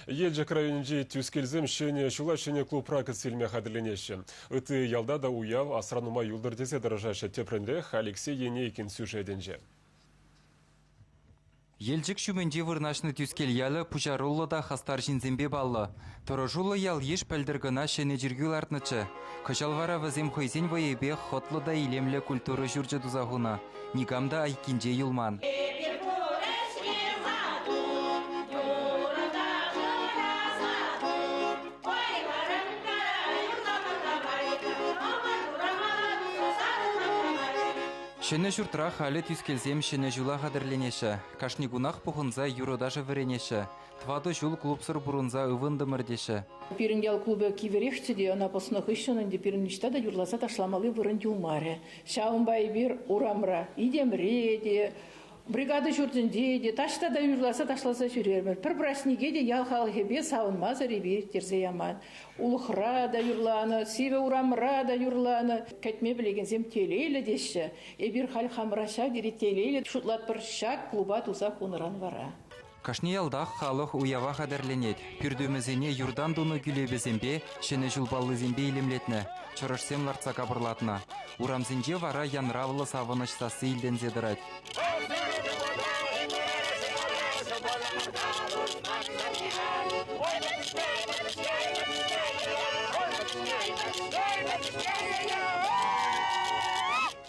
Елжек районынжи түскелзем шене шула шене клуб ракет силме хадырленеші. Үті ялда да уяв асранума юлдар десе дырыжашы тепрендех Алексей Енейкин сюжетенже. Елжік шуменде вырнашны түскел ялы пучаруллыда хастар жинзембе баллы. Торожулы ял еш пәлдіргіна шене жүргіл артнычы. Кышалвара візем хойзен вайебе хотлыда илемлі культуры жүржі дузағуна. Нигамда айкинже юлман. Шене жұртыра халі түскелзем шене жула қадырленеші. Кашни гунах пұхынза юродажы віренеші. Твады жул клубсыр бұрынза ұвынды мірдеші. Пиріндел клубы киверешчеде, она посынық үшінінде пирінішта да юрласа ташламалы вырын юлмаре. Шауынбай бір урамра, идемреде, бригады жүрдінде де, ташта да юрласа ташласа жүрермір. Пір браснеге де ял халхебе сауынмазы ребер терзе яман. Улықра да юрланы, севе урамра да юрланы. Кәтме білегензем телейлі деші. Эбір хал хамраша дере телейлі. Шутлат бір шак клуба туза қоныран вара. Кашни ялдақ халық уява қадырленет. Пүрдімізіне юрдан дуны күлебізембе, шені жылбалы зембе илемлетні. Чырышсем ларца кабырлатына. Урамзенже вара янравылы савынышсасы илден зедірать.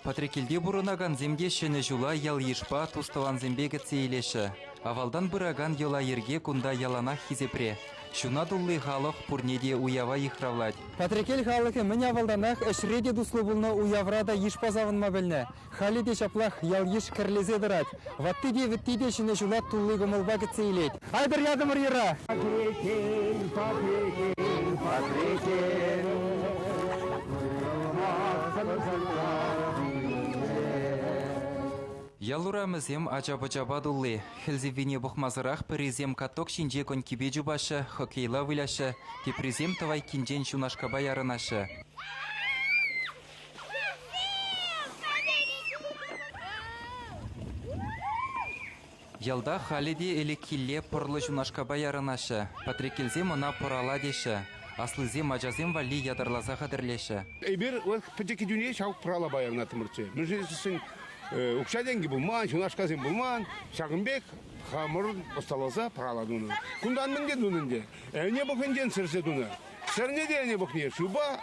Патрикелде бұрынаган земде шені жула ял ешпа тустыван зембе гіцейлеші. Авалдан бұраган yola ерге кунда яланах хизепре. Шуна дуллы халық пурнеде уява ихравлать. Патрикел халықы мін авалданах әшреде дуслы бұлны уяврада ешпа завынма білні. Халиде шаплах ял еш кірлезе дырать. Ваттыде віттиде шені жула туллы гымылба гіцейлет. Айдыр ядымыр ера! Патрикел, Патрикел, Патрикел. Ялурамызем ачабы-чаба дуллы. Хелзевине бұқмазырақ бірізем каток шинже кон кибе жубашы, хоккейла выляшы, тепризем тавай кинжен шунашкаба ярынашы. Ялда халиде элеккилле пырлы шунашкаба ярынашы. Патрикелзем она порала деші. Аслызем ажазем вали ядарлаза қадырлеші. Эбір пәтекі дүние шауқ пырала баярына тымырчы. Мүжесісін Укшаденги булман, шунашказен булман, Шагынбек хамыр осталаза параладуны. Кундан менде дунынде. Не бохенден сырсе дуны. Сырнеде не бохне шуба,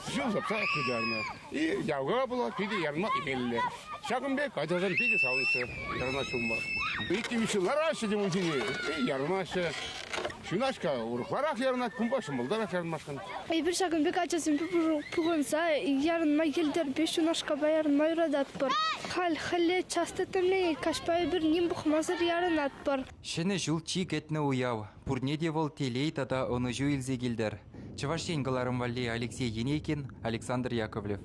сышу запса кыдарна. И явга була пиде ярма имелле. Шагынбек ажазан пиде сауысы ярма шумба. Итти вишылар ашы демузине, ярмашы. Шунашка урухларах ярнат кумбашым булдарах ярмашкан. Эбир Шагынбек ажазын пугынса ярынма келдер беш шунашка баярынма юрадат бар. Хал-хале частытымле кашпай бір ним бұқмазыр ярын атпар. Шені жул чик этні уяв. Пурнеде вол телей тада оны жу илзе келдер. Чываш енгіларым валли Алексей Енейкин, Александр Яковлев.